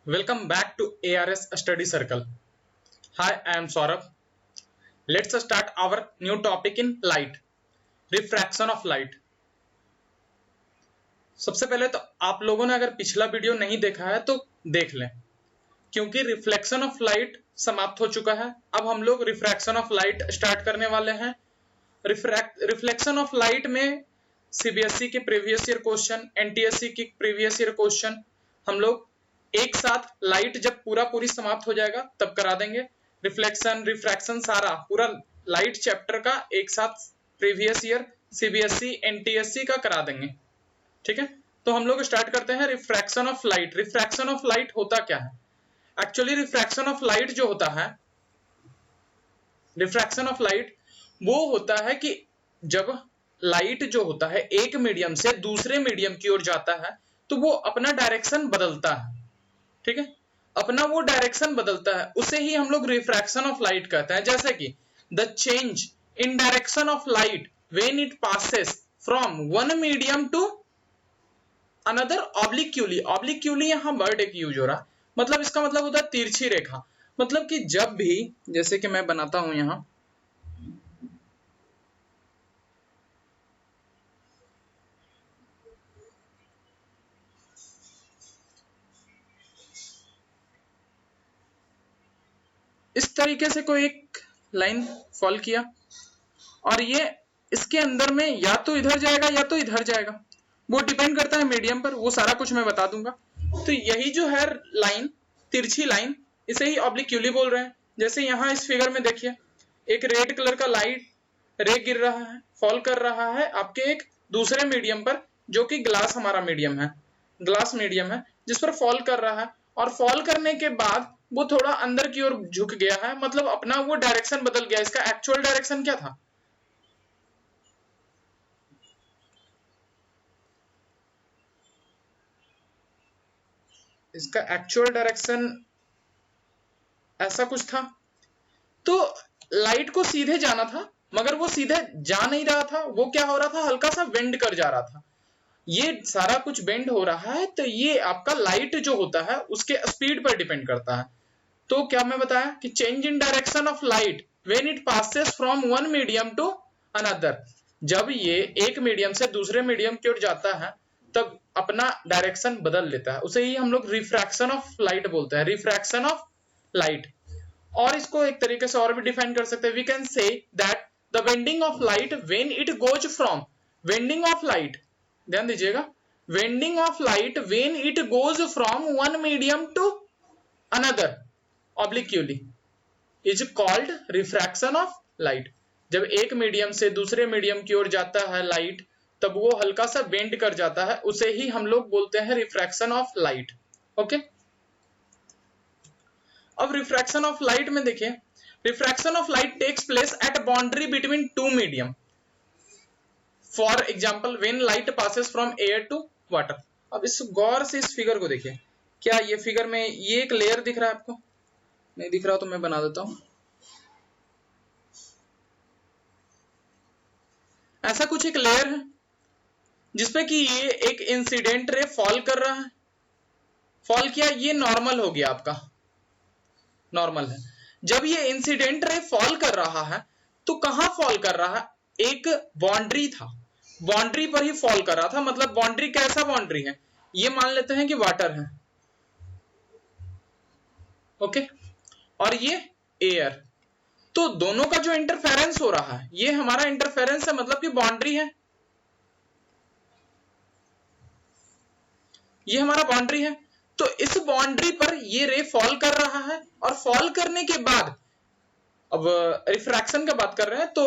Welcome back to ARS Study Circle. Hi, I am Saurabh. Let's start our new topic in light, refraction of light. सबसे पहले तो आप लोगों ने अगर पिछला वीडियो नहीं देखा है तो देख लें, क्योंकि रिफ्लेक्शन ऑफ लाइट समाप्त हो चुका है। अब हम लोग रिफ्रैक्शन ऑफ लाइट स्टार्ट करने वाले हैं। रिफ्लेक्शन ऑफ लाइट में सीबीएसई के प्रीवियस ईयर क्वेश्चन, एनटीएससी की प्रीवियस ईयर क्वेश्चन हम लोग एक साथ लाइट जब पूरी समाप्त हो जाएगा तब करा देंगे। रिफ्लेक्शन, रिफ्रैक्शन सारा पूरा लाइट चैप्टर का एक साथ प्रीवियस ईयर सीबीएसई एनटीएससी का करा देंगे। ठीक है, तो हम लोग स्टार्ट करते हैं refraction of light. Refraction of light होता क्या है? एक्चुअली रिफ्रैक्शन ऑफ लाइट जो होता है, रिफ्रैक्शन ऑफ लाइट वो होता है कि जब लाइट जो होता है एक मीडियम से दूसरे मीडियम की ओर जाता है तो वो अपना डायरेक्शन बदलता है। ठीक है, अपना वो डायरेक्शन बदलता है, उसे ही हम लोग रिफ्रैक्शन ऑफ लाइट कहते हैं। जैसे कि the change in direction of light when it passes from one medium to another obliquely. Obliquely यहां वर्ड एक यूज हो रहा, मतलब इसका मतलब होता है तिरछी रेखा। मतलब कि जब भी, जैसे कि मैं बनाता हूं यहां, इस तरीके से कोई एक लाइन फॉल किया और ये इसके अंदर में या तो इधर जाएगा या तो इधर जाएगा, वो डिपेंड करता है मीडियम पर, वो सारा कुछ मैं बता दूंगा। तो यही जो है लाइन, तिरछी लाइन, इसे ही ऑब्लिक्यूली बोल रहे हैं। जैसे यहां इस फिगर में देखिए, एक रेड कलर का लाइट रे गिर रहा है, फॉल कर रहा है आपके एक दूसरे मीडियम पर, जो कि ग्लास हमारा मीडियम है, ग्लास मीडियम है जिस पर फॉल कर रहा है। और फॉल करने के बाद वो थोड़ा अंदर की ओर झुक गया है, मतलब अपना वो डायरेक्शन बदल गया। इसका एक्चुअल डायरेक्शन क्या था? इसका एक्चुअल डायरेक्शन ऐसा कुछ था। तो लाइट को सीधे जाना था, मगर वो सीधे जा नहीं रहा था, वो क्या हो रहा था, हल्का सा बेंड कर जा रहा था। ये सारा कुछ बेंड हो रहा है, तो ये आपका लाइट जो होता है उसके स्पीड पर डिपेंड करता है। तो क्या मैं बताया कि change in direction of light when it passes from one medium to another, जब ये एक मीडियम से दूसरे मीडियम की ओर जाता है तब अपना डायरेक्शन बदल लेता है, उसे ही हम लोग रिफ्रैक्शन ऑफ लाइट बोलते हैं, रिफ्रैक्शन ऑफ लाइट। और इसको एक तरीके से और भी डिफाइन कर सकते हैं, we can say that the bending of light when it goes from, bending of light, ध्यान दीजिएगा, bending of light when it goes from one medium to another obliquely is called refraction of light. जब एक medium से दूसरे medium की ओर जाता है light, तब वो हल्का सा बेंड कर जाता है, उसे ही हम लोग बोलते हैं रिफ्रैक्शन ऑफ लाइट। ओके, अब रिफ्रैक्शन ऑफ लाइट में देखिए, refraction of light takes place at boundary between two medium. For example when light passes from air to water. अब इस गौर से इस फिगर को देखिए, क्या ये फिगर में ये एक लेयर दिख रहा है आपको? नहीं दिख रहा तो मैं बना देता हूं। ऐसा कुछ एक लेयर है जिसपे कि ये एक इंसिडेंट रे फॉल कर रहा है, फॉल किया, ये नॉर्मल हो गया, आपका नॉर्मल है। जब ये इंसिडेंट रे फॉल कर रहा है तो कहां फॉल कर रहा है? एक बाउंड्री था, बाउंड्री पर ही फॉल कर रहा था। मतलब बाउंड्री कैसा बाउंड्री है? ये मान लेते हैं कि वाटर है, ओके, और ये एयर। तो दोनों का जो इंटरफेरेंस हो रहा है, ये हमारा इंटरफेरेंस है, मतलब कि बाउंड्री है, ये हमारा बाउंड्री है। तो इस बाउंड्री पर ये रे फॉल कर रहा है, और फॉल करने के बाद, अब रिफ्रैक्शन का बात कर रहे हैं, तो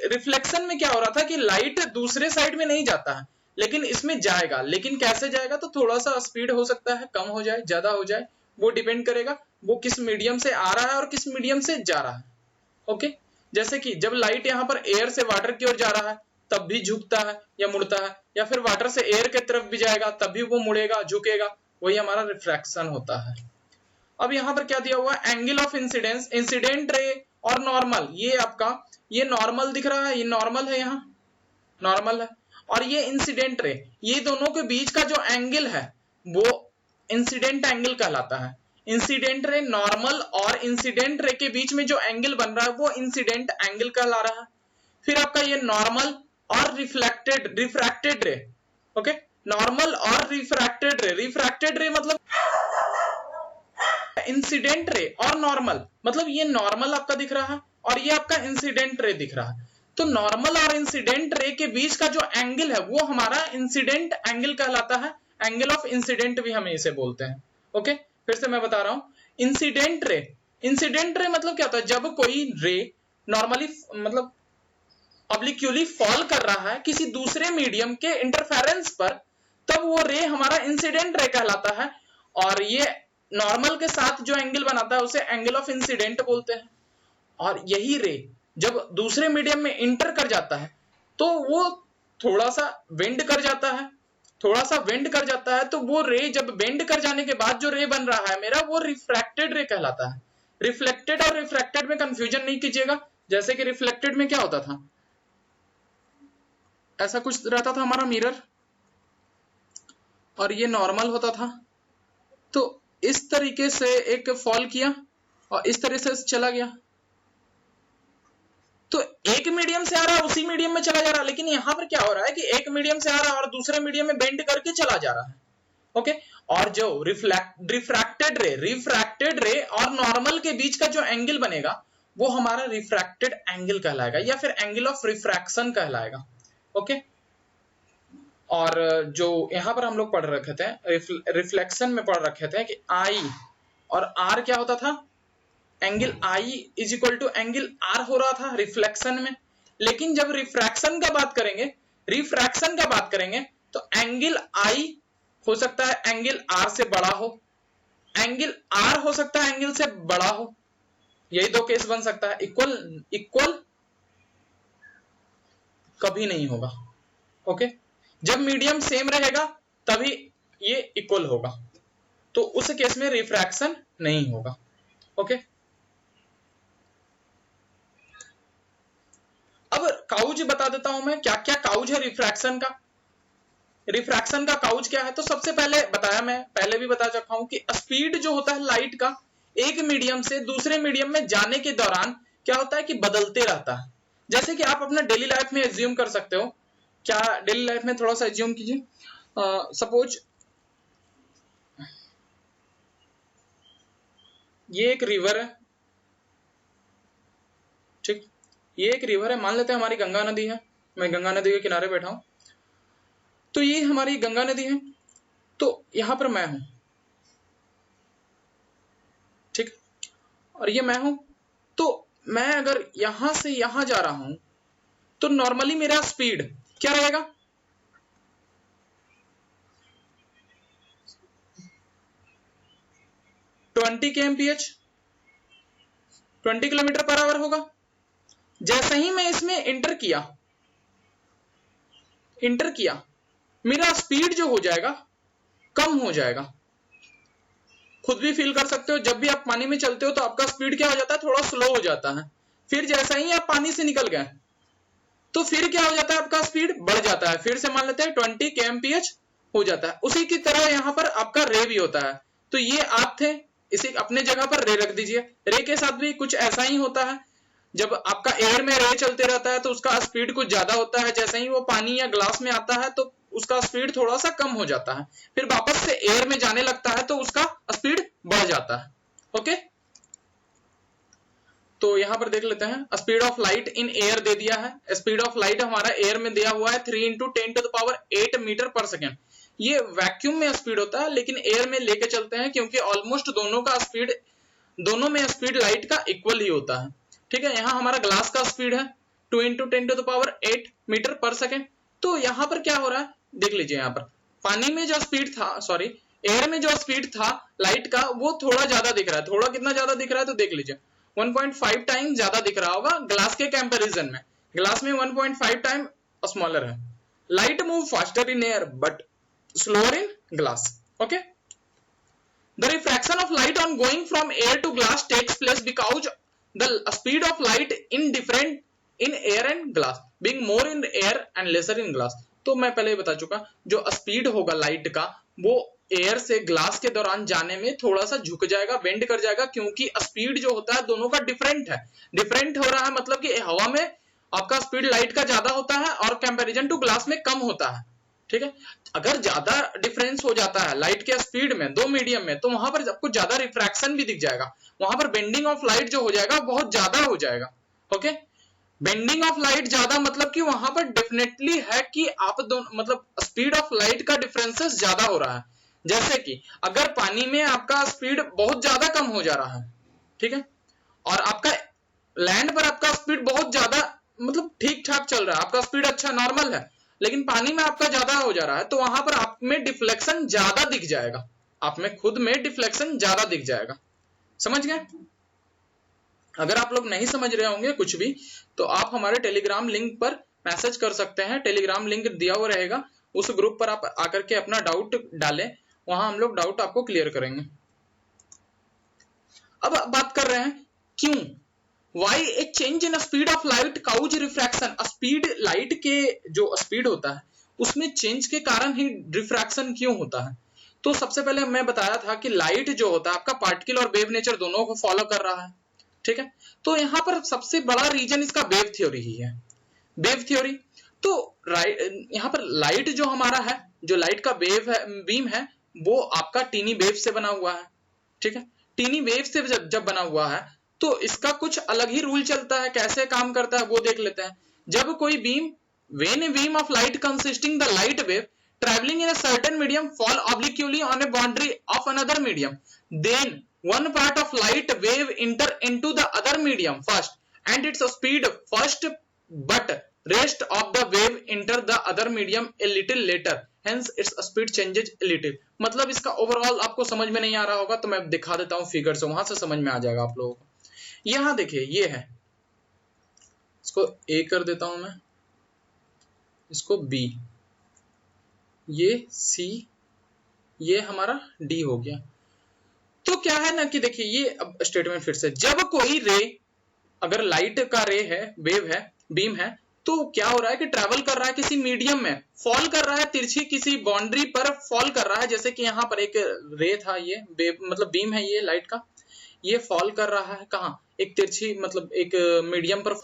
रिफ्लेक्शन में क्या हो रहा था कि लाइट दूसरे साइड में नहीं जाता है, लेकिन इसमें जाएगा। लेकिन कैसे जाएगा? तो थोड़ा सा स्पीड हो सकता है, कम हो जाए, ज्यादा हो जाए, वो डिपेंड करेगा वो किस मीडियम से आ रहा है और किस मीडियम से जा रहा है। ओके, जैसे कि जब लाइट यहां पर एयर से वाटर की ओर जा रहा है तब भी झुकता है या मुड़ता है, या फिर वाटर से एयर की तरफ भी जाएगा तब भी वो मुड़ेगा, झुकेगा, वही हमारा रिफ्रैक्शन होता है। अब यहां पर क्या दिया हुआ है? Angle of incidence, incident ray और नॉर्मल। ये आपका, ये नॉर्मल दिख रहा है, ये नॉर्मल है, यहां नॉर्मल है, और ये इंसिडेंट रे, ये दोनों के बीच का जो एंगल है वो इंसिडेंट एंगल कहलाता है। इंसिडेंट रे, नॉर्मल और इंसिडेंट रे के बीच में जो एंगल बन रहा है वो इंसिडेंट एंगल कहला रहा है। फिर आपका ये नॉर्मल और रिफ्रैक्टेड रे, ओके, नॉर्मल और रिफ्रैक्टेड रे मतलब इंसिडेंट रे और नॉर्मल, मतलब ये नॉर्मल आपका दिख रहा है और ये आपका इंसिडेंट रे दिख रहा है। तो नॉर्मल और इंसिडेंट रे के बीच का जो एंगल है वो हमारा इंसिडेंट एंगल कहलाता है। एंगल ऑफ इंसिडेंट भी हम इसे बोलते हैं। ओके, फिर से मैं बता रहा हूं, इंसिडेंट रे मतलब क्या होता है, जब कोई रे नॉर्मली मतलब ऑब्लिक्यूली फॉल कर रहा है किसी दूसरे मीडियम के इंटरफेरेंस पर, तब वो रे हमारा इंसिडेंट रे कहलाता है। और ये नॉर्मल के साथ जो एंगल बनाता है उसे एंगल ऑफ इंसिडेंट बोलते हैं। और यही रे जब दूसरे मीडियम में इंटर कर जाता है तो वो थोड़ा सा बेंड कर जाता है, तो वो रे जब बेंड कर जाने के बाद जो रे बन रहा है मेरा, वो रिफ्रैक्टेड रे कहलाता है। रिफ्लेक्टेड और रिफ्रैक्टेड में कंफ्यूजन नहीं कीजिएगा। जैसे कि रिफ्लेक्टेड में क्या होता था, ऐसा कुछ रहता था हमारा मिरर और ये नॉर्मल होता था, तो इस तरीके से एक फॉल किया और इस तरह से चला गया, तो एक मीडियम से आ रहा है उसी मीडियम में चला जा रहा है। लेकिन यहां पर क्या हो रहा है कि एक मीडियम से आ रहा है और दूसरे मीडियम में बेंड करके चला जा रहा है। ओके, और जो रिफ्रैक्टेड रे और नॉर्मल के बीच का जो एंगल बनेगा वो हमारा रिफ्रैक्टेड एंगल कहलाएगा या फिर एंगल ऑफ रिफ्रैक्शन कहलाएगा। ओके, और जो यहां पर हम लोग पढ़ रखे थे, रिफ्लेक्शन में पढ़ रखे थे कि आई और आर क्या होता था, angle I is equal to angle R हो रहा था रिफ्लेक्शन में। लेकिन जब रिफ्रैक्शन का बात करेंगे तो एंगल आई हो सकता है एंगल आर से बड़ा हो, एंगल आर हो सकता है एंगल से बड़ा हो, यही दो केस बन सकता है। इक्वल कभी नहीं होगा। ओके, जब मीडियम सेम रहेगा तभी ये इक्वल होगा, तो उस केस में रिफ्रैक्शन नहीं होगा। ओके, अब काउज बता देता हूं मैं, क्या क्या काउज है रिफ्रैक्शन का। रिफ्रैक्शन का काउज क्या है, तो सबसे पहले बताया, मैं पहले भी बता चुका हूं कि स्पीड जो होता है लाइट का एक मीडियम से दूसरे मीडियम में जाने के दौरान क्या होता है कि बदलते रहता है। जैसे कि आप अपना डेली लाइफ में एज्यूम कर सकते हो, क्या डेली लाइफ में थोड़ा सा एज्यूम कीजिए, सपोज ये एक रिवर है, ठीक, ये एक रिवर है, मान लेते हैं हमारी गंगा नदी है, मैं गंगा नदी के किनारे बैठा हूं, तो ये हमारी गंगा नदी है, तो यहां पर मैं हूं, ठीक, और ये मैं हूं, तो मैं अगर यहां से यहां जा रहा हूं तो नॉर्मली मेरा स्पीड क्या रहेगा, kmph 20 किलोमीटर पर आवर होगा। जैसे ही मैं इसमें इंटर किया मेरा स्पीड जो हो जाएगा कम हो जाएगा। खुद भी फील कर सकते हो, जब भी आप पानी में चलते हो तो आपका स्पीड क्या हो जाता है, थोड़ा स्लो हो जाता है। फिर जैसा ही आप पानी से निकल गए तो फिर क्या हो जाता है, आपका स्पीड बढ़ जाता है, फिर से मान लेते हैं 20 kmph हो जाता है। उसी की तरह यहां पर आपका रे भी होता है। तो ये आप थे, इसे अपने जगह पर रे रख दीजिए। रे के साथ भी कुछ ऐसा ही होता है, जब आपका एयर में रे चलते रहता है तो उसका स्पीड कुछ ज्यादा होता है, जैसे ही वो पानी या ग्लास में आता है तो उसका स्पीड थोड़ा सा कम हो जाता है, फिर वापस से एयर में जाने लगता है तो उसका स्पीड बढ़ जाता है। ओके, तो यहां पर देख लेते हैं, speed of light in air दे दिया है। स्पीड ऑफ लाइट हमारा एयर में दिया हुआ है 3 × 10⁸ मीटर पर सेकेंड। ये वैक्यूम में स्पीड होता है, लेकिन एयर में लेके चलते हैं क्योंकि ऑलमोस्ट दोनों में स्पीड लाइट का इक्वल ही होता है। ठीक है, यहाँ हमारा ग्लास का स्पीड है 2 × 10⁸ मीटर पर सेकेंड। तो यहाँ पर क्या हो रहा है, देख लीजिए, यहाँ पर पानी में जो स्पीड था, सॉरी एयर में जो स्पीड था लाइट का, वो थोड़ा ज्यादा दिख रहा है। थोड़ा कितना ज्यादा दिख रहा है, तो देख लीजिए 1.5 टाइम ज्यादा दिख रहा होगा ग्लास के कंपैरिजन में। ग्लास में 1.5 टाइम स्मॉलर है। Light move faster in air but slower in glass. Okay, the refraction of light on going from air to glass takes place because the speed of light in air and glass being more in air and lesser in glass। तो मैं पहले ही बता चुका, जो speed होगा light का वो air से ग्लास के दौरान जाने में थोड़ा सा झुक जाएगा, बेंड कर जाएगा, क्योंकि स्पीड जो होता है दोनों का डिफरेंट है। डिफरेंट हो रहा है मतलब कि हवा में आपका स्पीड लाइट का ज्यादा होता है और कंपैरिजन टू ग्लास में कम होता है। ठीक है, अगर ज्यादा डिफरेंस हो जाता है लाइट के स्पीड में दो मीडियम में, तो वहां पर आपको ज्यादा रिफ्रैक्शन भी दिख जाएगा, वहां पर बेंडिंग ऑफ लाइट जो हो जाएगा बहुत ज्यादा हो जाएगा। ओके, बेंडिंग ऑफ लाइट ज्यादा मतलब कि वहां पर डेफिनेटली है कि आप दोनों मतलब स्पीड ऑफ लाइट का डिफरेंसेस ज्यादा हो रहा है। जैसे कि अगर पानी में आपका स्पीड बहुत ज्यादा कम हो जा रहा है, ठीक है, और आपका लैंड पर आपका स्पीड बहुत ज्यादा मतलब ठीक ठाक चल रहा है, आपका स्पीड अच्छा नॉर्मल है, लेकिन पानी में आपका ज्यादा हो जा रहा है, तो वहां पर आप में डिफ्लेक्शन ज्यादा दिख जाएगा, आप में खुद में डिफ्लेक्शन ज्यादा दिख जाएगा। समझ गए? अगर आप लोग नहीं समझ रहे होंगे कुछ भी, तो आप हमारे टेलीग्राम लिंक पर मैसेज कर सकते हैं, टेलीग्राम लिंक दिया हुआ रहेगा, उस ग्रुप पर आप आकर के अपना डाउट डालें, वहां हम लोग डाउट आपको क्लियर करेंगे। अब बात कर रहे हैं क्यों, why a change in speed of light cause refraction. Speed light के जो स्पीड होता है उसमें चेंज के कारण ही रिफ्रैक्शन क्यों होता है। तो सबसे पहले मैं बताया था कि लाइट जो होता है आपका पार्टिकल और वेव नेचर दोनों को फॉलो कर रहा है। ठीक है, तो यहां पर सबसे बड़ा रीजन इसका वेव थ्योरी ही है, वेव थ्योरी। तो यहां पर लाइट जो हमारा है, जो लाइट का वेव है, बीम है, वो आपका टीनी वेव से बना हुआ है। ठीक है, टीनी वेव से जब बना हुआ है तो इसका कुछ अलग ही रूल चलता है, कैसे काम करता है वो देख लेते हैं। जब कोई beam, when a beam of light consisting the light wave traveling in a certain medium fall obliquely on a boundary of another medium, then one part of light wave enter into the other medium first and its speed first, but rest of the wave enter the other medium a little later, hence its speed changes a little। मतलब इसका overall आपको समझ में नहीं आ रहा होगा तो मैं दिखा देता हूं फिगर से, वहां से समझ में आ जाएगा आप लोगों को। यहां देखिए ये है, इसको ए कर देता हूं मैं, इसको बी, ये सी, ये हमारा डी हो गया। तो क्या है ना कि देखिए ये अब स्टेटमेंट फिर से, जब कोई रे, अगर लाइट का रे है, वेव है, बीम है, तो क्या हो रहा है कि ट्रैवल कर रहा है किसी मीडियम में, फॉल कर रहा है तिरछी किसी बाउंड्री पर फॉल कर रहा है। जैसे कि यहां पर एक रे था, ये वेव मतलब बीम है ये लाइट का, ये फॉल कर रहा है कहां, एक तिरछी मतलब एक मीडियम पर।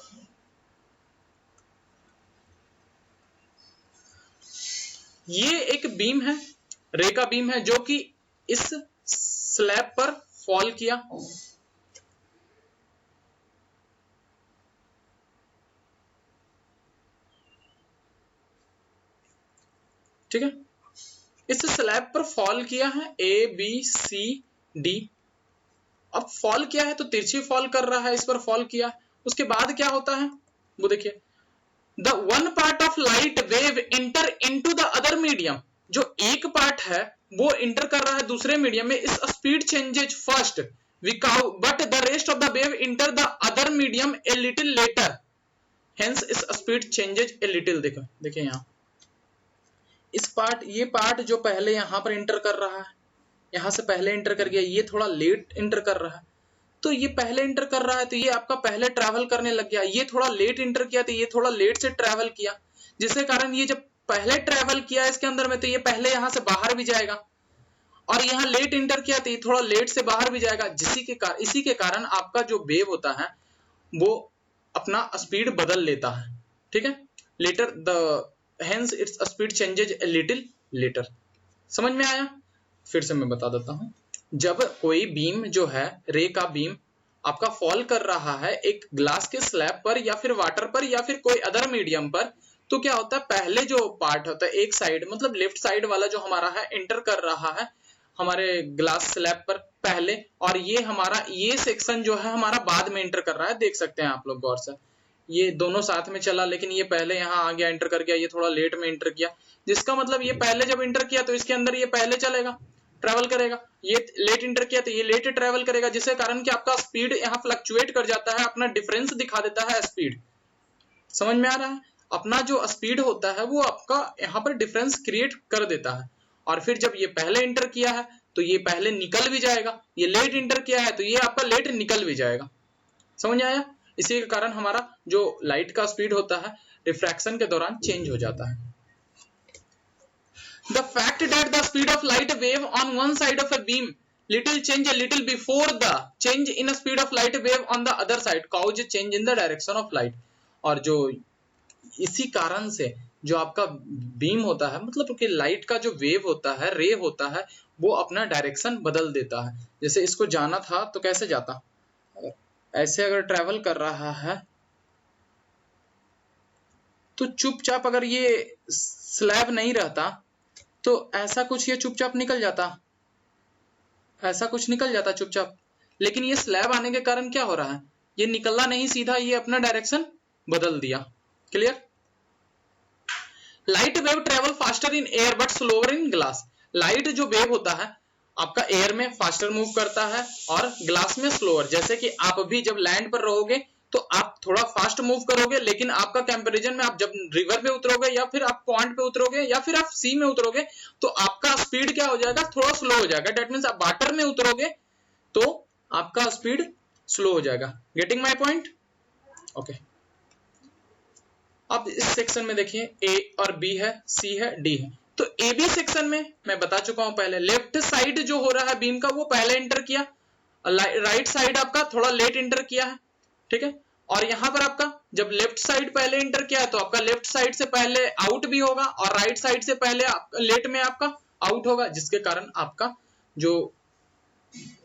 ये एक बीम है, रे का बीम है, जो कि इस स्लैब पर फॉल किया। ठीक है, इस स्लैब पर फॉल किया है, ए बी सी डी। अब फॉल किया है तो तिरछी फॉल कर रहा है, इस पर फॉल किया। उसके बाद क्या होता है वो देखिए, the one part of light wave inter into the other medium, जो एक पार्ट है वो इंटर कर रहा है दूसरे मीडियम में, इस speed changes first but the rest of the wave enter the other medium A little letter, hence इस स्पीड चेंजेज ए लिटिल। देखो देखिए यहां इस पार्ट, ये पार्ट जो पहले यहां पर इंटर कर रहा है, यहां से पहले इंटर कर गया, ये थोड़ा लेट इंटर कर रहा है, तो ये पहले इंटर कर रहा है तो ये आपका पहले ट्रैवल करने लग गया। ये थोड़ा लेट इंटर किया तो ये थोड़ा लेट से ट्रैवल किया, जिसके कारण ये जब पहले ट्रैवल किया इसके अंदर में तो ये पहले यहां से बाहर भी जाएगा, और यहाँ लेट इंटर किया तो ये थोड़ा लेट से बाहर भी जाएगा, इसी के कारण आपका जो वेव होता है वो अपना स्पीड बदल लेता है। ठीक है, later the hence its speed changes a little later. समझ में आया? फिर से मैं बता देता हूं, जब कोई बीम जो है, रे का बीम आपका फॉल कर रहा है एक ग्लास के स्लैब पर या फिर वाटर पर या फिर कोई अदर मीडियम पर, तो क्या होता है पहले जो पार्ट होता है एक साइड मतलब लेफ्ट साइड वाला जो हमारा है इंटर कर रहा है हमारे ग्लास स्लैब पर पहले, और ये हमारा ये सेक्शन जो है हमारा बाद में इंटर कर रहा है। देख सकते हैं आप लोग गौर से, ये दोनों साथ में चला, लेकिन ये पहले यहाँ आ गया इंटर कर गया, ये थोड़ा लेट में इंटर किया, जिसका मतलब ये पहले जब इंटर किया तो इसके अंदर ये पहले चलेगा, ट्रेवल करेगा, ये लेट इंटर किया तो ये लेट ट्रेवल करेगा, जिसके कारण कि आपका स्पीड यहाँ फ्लक्चुएट कर जाता है, अपना डिफरेंस दिखा देता है स्पीड। समझ में आ रहा है? अपना जो स्पीड होता है वो आपका यहाँ पर डिफरेंस क्रिएट कर देता है, और फिर जब ये पहले इंटर किया है तो ये पहले निकल भी जाएगा, ये लेट इंटर किया है तो ये आपका लेट निकल भी जाएगा। समझ आया? इसी के कारण हमारा जो लाइट का स्पीड होता है रिफ्रैक्शन के दौरान चेंज हो जाता है। The fact that the speed of light wave on one side of a beam little change a little before the change in a speed of light wave on the other side cause change in the direction of light. और जो इसी कारण से जो आपका beam होता है, मतलब कि लाइट का जो वेव होता है, रे होता है, वो अपना डायरेक्शन बदल देता है। जैसे इसको जाना था तो कैसे जाता, ऐसे अगर ट्रेवल कर रहा है तो चुपचाप अगर ये स्लैब नहीं रहता तो ऐसा कुछ ये चुपचाप निकल जाता, ऐसा कुछ निकल जाता चुपचाप। लेकिन ये स्लैब आने के कारण क्या हो रहा है, ये निकलना नहीं सीधा, ये अपना डायरेक्शन बदल दिया। Clear? Light wave travel faster in air but slower in glass. Light जो वेव होता है आपका एयर में फास्टर मूव करता है और ग्लास में स्लोअर। जैसे कि आप भी जब लैंड पर रहोगे तो आप थोड़ा फास्ट मूव करोगे, लेकिन आपका कंपैरिजन में आप जब रिवर पे उतरोगे या फिर आप पॉन्ड पे उतरोगे या फिर आप सी में उतरोगे तो आपका स्पीड क्या हो जाएगा, थोड़ा स्लो हो जाएगा। दैट मीन्स आप वाटर में उतरोगे तो आपका स्पीड स्लो हो जाएगा। Getting my point? ओके। अब इस सेक्शन में देखिए ए और बी है, सी है, डी है। तो ए बी सेक्शन में मैं बता चुका हूं पहले, लेफ्ट साइड जो हो रहा है बीम का वो पहले एंटर किया, राइट साइड आपका थोड़ा लेट एंटर किया है, ठीक है। और यहां पर आपका जब लेफ्ट साइड पहले एंटर किया है तो आपका लेफ्ट साइड से पहले आउट भी होगा और राइट साइड से पहले लेट में आपका आउट होगा, जिसके कारण आपका जो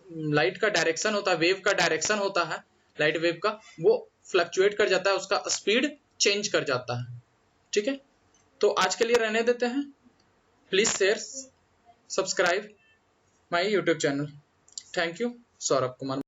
लाइट का डायरेक्शन होता है, वेव का डायरेक्शन होता है, लाइट वेव का, वो फ्लक्चुएट कर जाता है, उसका स्पीड चेंज कर जाता है। ठीक है, तो आज के लिए रहने देते हैं। Please share, subscribe my YouTube channel. Thank you. Saurabh Kumar.